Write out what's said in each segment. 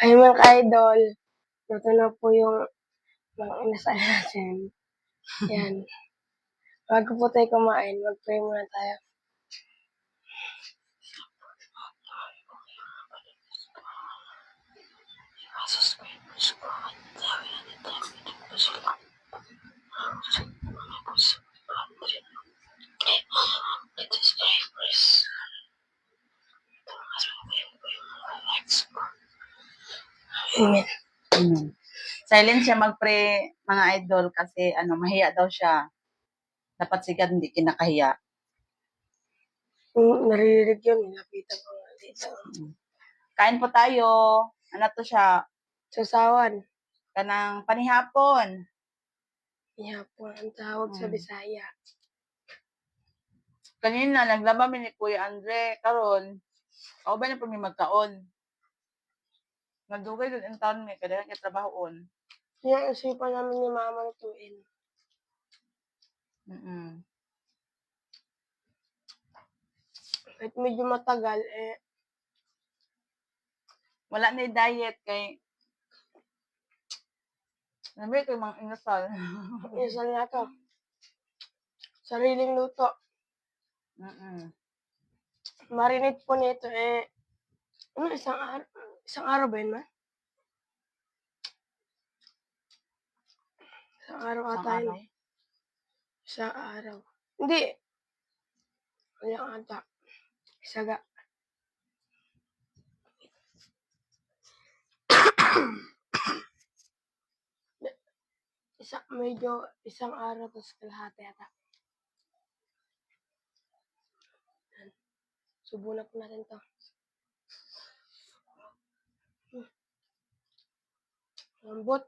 Ay mga ka-idol, luto na po yung mga inasal natin. Yan. Bago po tayo kumain, mag-pray muna tayo. Amen. Silent siya mag-pray, mga idol, kasi mahiya daw siya. Dapat sigat hindi kinakahiya. Naririnig yun, nilapitan ko nga dito. Kain po tayo. Ano to siya? Susawan. Kanang panihapon. Ihapon ang tawag sa Bisaya. Kanina, naglaba mi ni Kuya Andre. Karon, ako ba na po may magkaon? Nagdugay doon ang taon may kada yung trabahoon. Kaya isipan namin ni Mama lutuin. Kahit medyo matagal, Wala na diet kay nabi ko mga inasal. inasal na to. Sariling luto. Marinate po nito isang araw ba yun, ma? Isang araw ata yun eh. Isang araw. Hindi. Wala ata. Isaga. Isang araw tapos kalahati ata. Subunan po natin to. Lambot.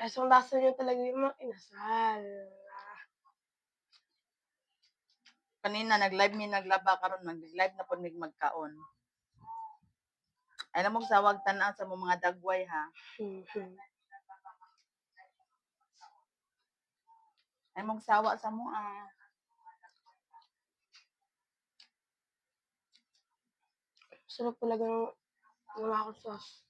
Lasang-lasa nyo talaga yung mga inasal. Kanina, naglaba karon nag-live na po magkaon. Ay na mong sawag tanan sa mga dagway, ha? Ay mong sawa sa mo, Sarap talaga ng wala akong sauce.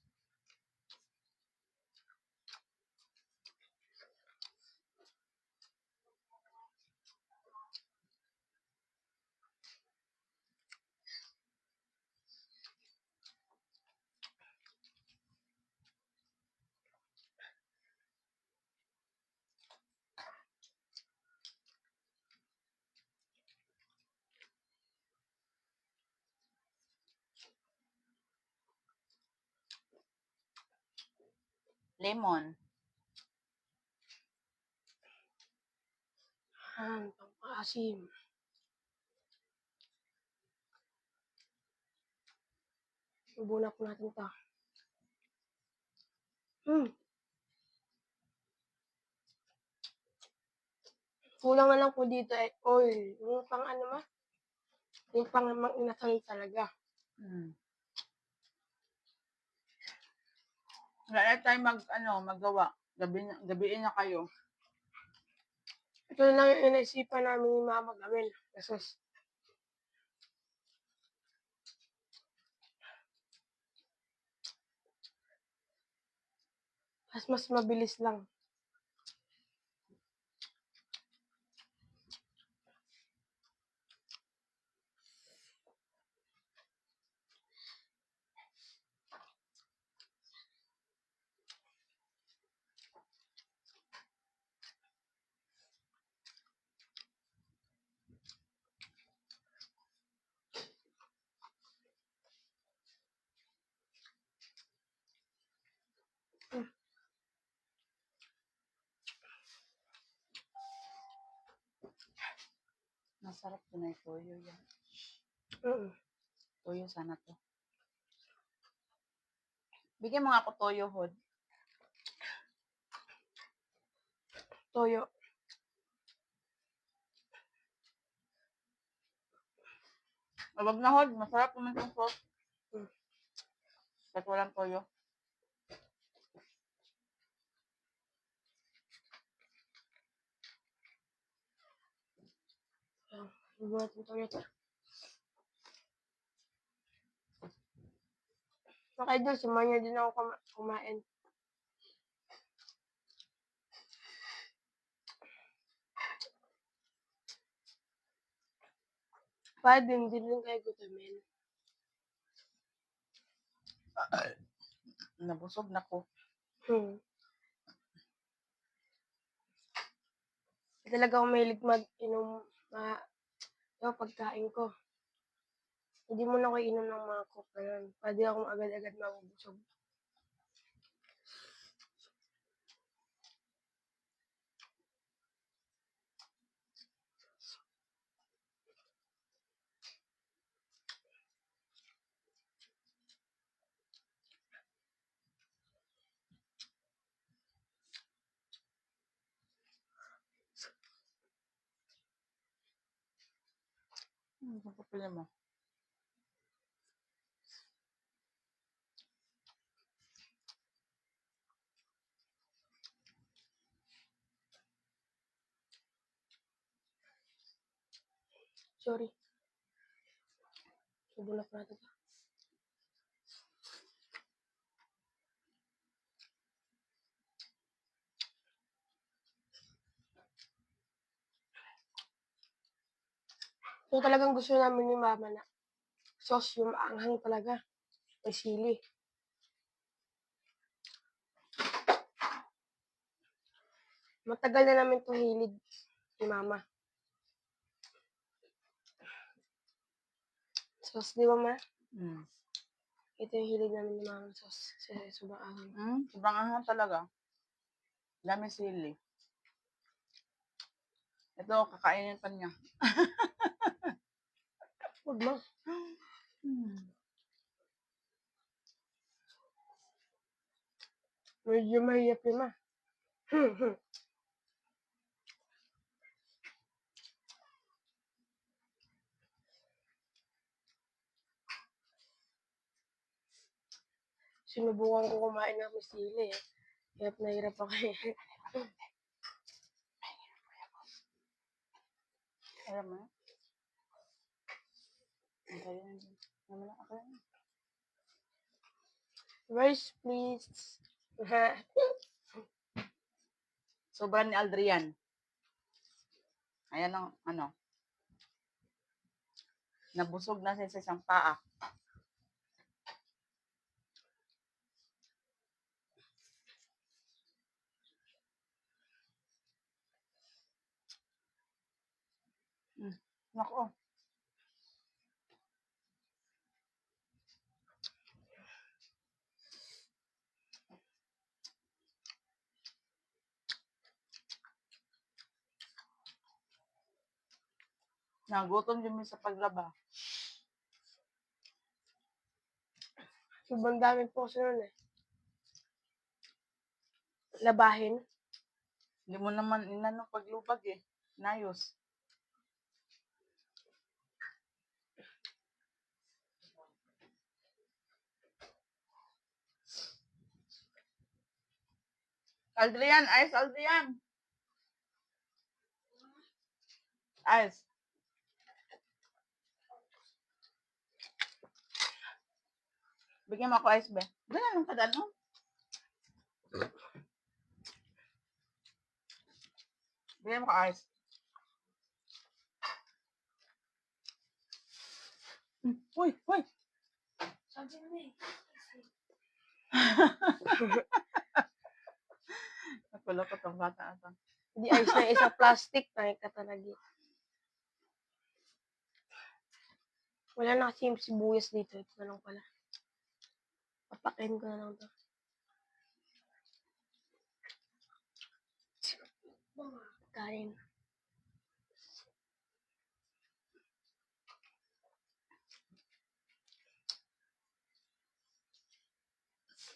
lemon. Pampaasim. Subunan po natin to. Kulang na lang po dito ay oil. Yung pang yung pang inasal talaga. Wala na tayo magawa. Gabiin na kayo. Ito na lang yung inaisipan namin ni Mama gawin. Kasi mas mabilis lang. Masarap po na yung toyo yan. Toyo sana to. Bigyan mo nga ako toyo, Hod. Toyo. Wag na, Hod. Masarap naman itong sauce. Kasi walang toyo. Subunan natin toyo. Mga idol, samahan niyo din ako kumain. Para din kayo gutumin. Nabusog na ko. Talaga ako mahilig mag-inom yung pagkain ko. Hindi mo na ako inom ng mga coke na yun. Pwede akong agad-agad mabubusog. Ang kapila mo. Sorry. Subulak natin. So talagang gusto namin ni mama na sauce yung maanghang talaga. May sili. Matagal na namin itong hilig ni mama. Sauce, di ba ma? Ito yung hilig namin ni mama sauce. Sobrang anghang. Sobrang anghang talaga. Dami sili. Ito, kakainin pa niya. Huwag mo. Medyo mahiyap yun ma. Sinubukan ko kumain ng sili eh. Hirap na hirap ako eh. Alam mo? Rice, please. Sobra ni Aldrian. Ayan ang ano. Nabusog na siya sa isang paa. Nako. Nagutom din sa paglaba. Sobrang dami po kasi nun eh. Labahin. Hindi mo naman inanong paglubag eh. Nayos. Aldrian, ice, Aldrian. Ice. Bigyan mo ako ice, be. Ganyan ang kadaan mo. Bigyan mo ko ice. Uy, uy. Sabi mo eh. Nakulokot ang bata ata. Hindi ayos na isang plastic. Nakikatalagi. Wala na kasi yung sibuyas dito. Ito na lang pala. Papakin ko na lang ito. Kain.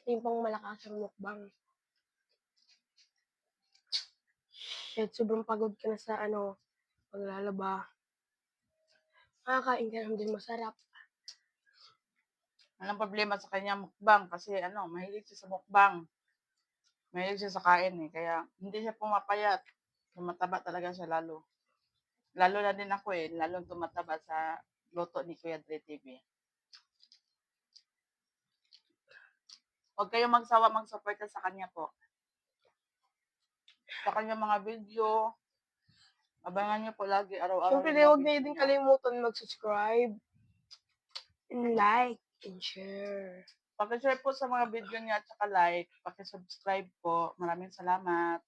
Yung pang malakas ang mukbang. Kahit sobrang pagod ka na sa paglalaba. Makakain ka naman din masarap. Anong problema sa kanya mukbang? Kasi mahilig siya sa mukbang. Mahilig siya sa kain eh. Kaya hindi siya pumapayat. Tumataba talaga siya lalo. Lalo na din ako eh. Lalong tumataba sa luto ni Kuya Dre TV. Huwag kayong magsawa mag-suporta sa kanya po. Sa kanyang mga video. Abangan niyo po lagi araw-araw Siyempre, yung mga huwag video niyo din niya. kalimutan mag-subscribe and like and share. Paki-share po sa mga video niya at saka like. Paki-subscribe po. Maraming salamat.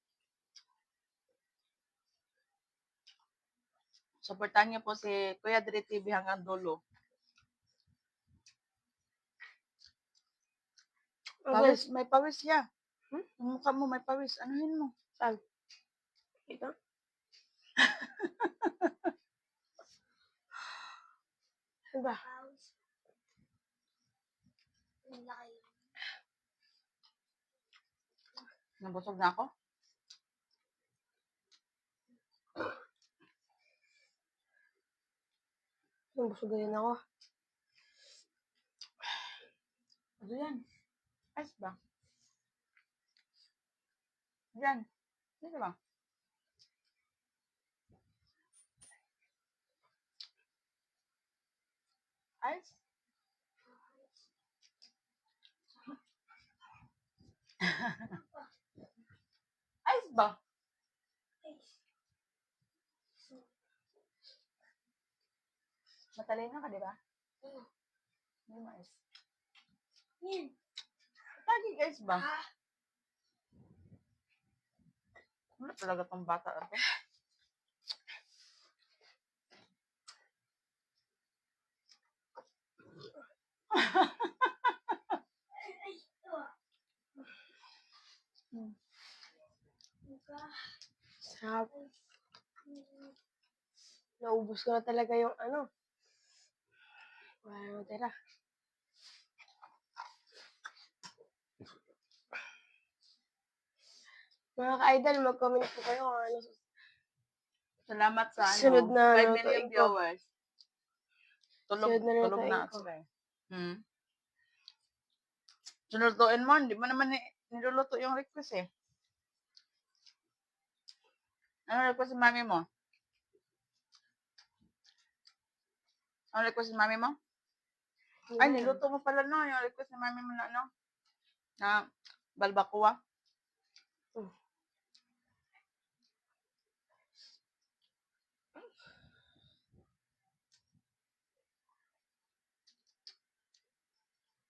Suportahan niyo po si Kuya Dre TV hanggang dulo. Pawis, may pawis siya. Yung mukha mo may pawis. Anuhin mo? Saan? Ito? Ano ba? Nabusog na ako? Nabusog din ako. Ano yan? Ice ba? Yan. Dito ba? Ice? Ice ba? Matalino ka, di ba? Hindi mo ice. Tagig ice ba? Wala talaga tong bata na to. Sarap. Naubos ko na talaga yung ano. Wala na matira. Mga ka-idol, mag-comment po kayo kung ano. Salamat sa Sunod na 5 lutuin million ko. viewers. Sunod na Tulog lutuin na ko. sila eh. Sunulutuin mo, hindi mo naman niluluto yung request eh. Ano request ng mami mo? Ano request ng mami mo? Ay, niluto mo pala no, yung request ng mami mo na ano? Na balbacoa.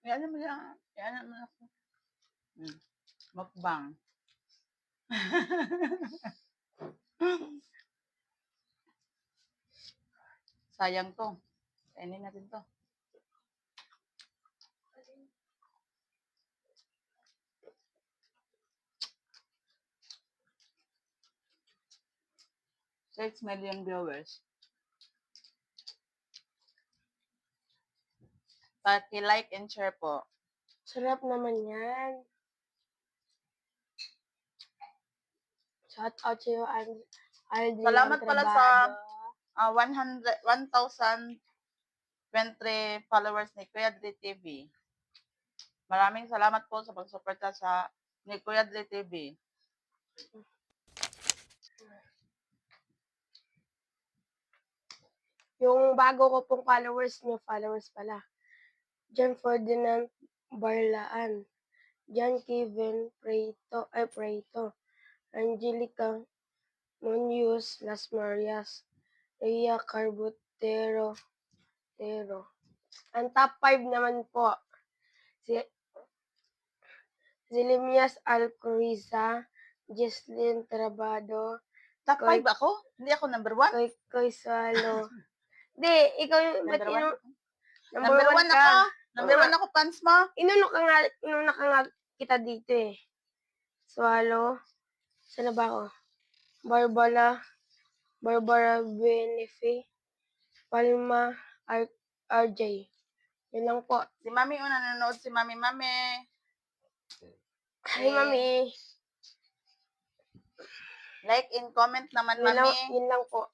Yan mo yan. Yan mo ako. Mukbang. Sayang to. Kainin natin to. Six million viewers. Paki-like and share po. Sarap naman yan. Shout out to you, Aldrin Salamat pala sa Trabado. 1,020 followers ni Kuya Dre TV. Maraming salamat po sa pagsuporta sa ni Kuya Dre TV. Yung bago ko pong followers pala. John Ferdinand Barlaan. John Kevin Preto. Angelica Munoz Las Marias. Rhea Carbotero. Ang top 5 naman po, si Zilimias Alcoriza, Jesslyn Trabado, Top 5 ako? Hindi ako number 1? Koy Salo. Hindi, ikaw yung, ba't Number 1? number Number 1 1 ka? ako. Number 1 ako, fans mo. Inuna ka nga kita dito eh. Swallow. Sana ba ako? Barbara Benefe. Palma RJ. Yun lang po. Si Mami, nanonood si Mami. Hi, Mami. Like and comment naman, Mami. Yun lang po.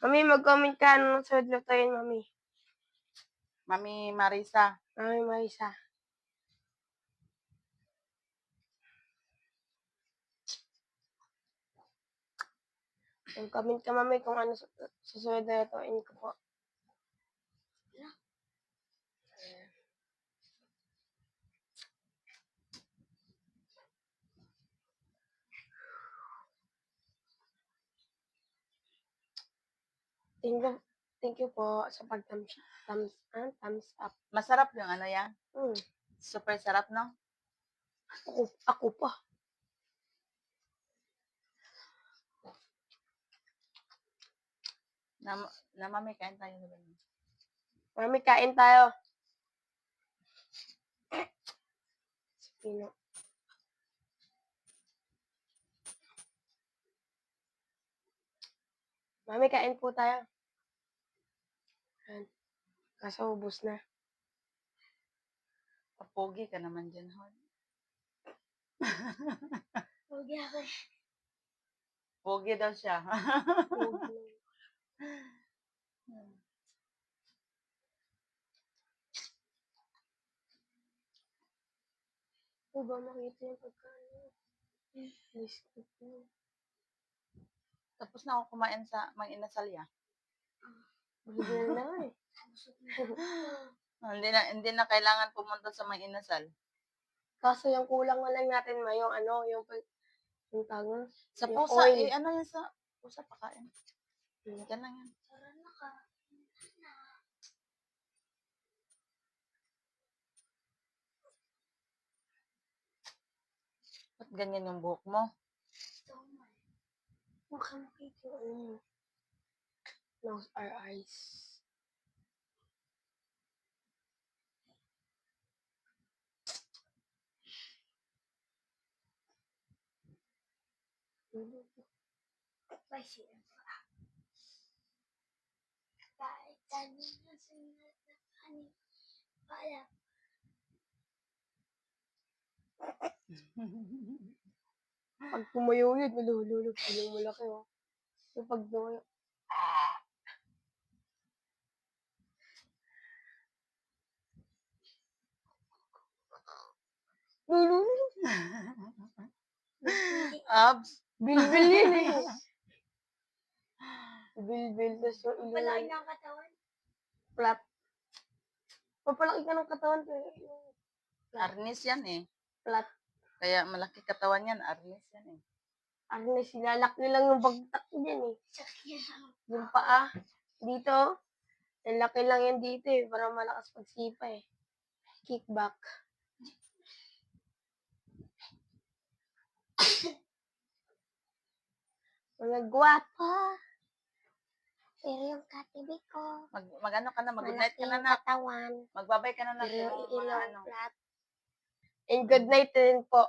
Mami, mag-comment ka. Anong sunod na tayo, Mami? Mami Marisa. Mami Marisa. Mag-comment ka, Mami, kung ano susunod na lutuin ko po. Thank you po sa thumbs up. Masarap yung ano yan. Hmm, Super sarap, no? ako pa. Mami, kain tayo. Mami, kain tayo. Pino. Mami, kain po tayo. Ayan. Kaso ubos na. Papogi ka naman dyan, hon. Pogi ako. Pogi daw siya. Pogi. Ba makita yung pagkain? Biscuit mo. Tapos na ako kumain sa Mang Inasal ya. Bigyan na nga eh. Hindi na kailangan pumunta sa Mang Inasal. Kaso yung kulang na lang natin yung yung tawag Sa yung pusa, oil. ano yan sa pusa pakain. Yan lang yan. Ba't ganyan yung buhok mo? Baka makita yung nose our eyes. Pag tumayo yun, malululog. Yung malaki oh. Yung pag tumayo. Lululog. Abs. Bilbil yun eh. Bilbil. Tapos yung ilong. Palaki ng katawan. Flat. Papalaki ka ng katawan ko. Arnis yan eh. Flat. Kaya malaki katawan yan. Arnis yan eh. Arnes, nilalaki lang yung bagtak din eh. Yung paa. Dito. Lalaki lang yan dito eh. Para malakas pagsipa eh. Kickback. Mga gwapo. Pero yung katibig ko, Mag-ano ka na, mag-good night ka na malaking na. katawan. Magbabay ka na na. Pero yung Mga ilaw ano. flat. And good night din po.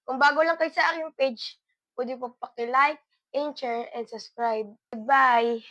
Kung bago lang kayo sa aking page, pwede po paki-like, and share, and subscribe. Goodbye!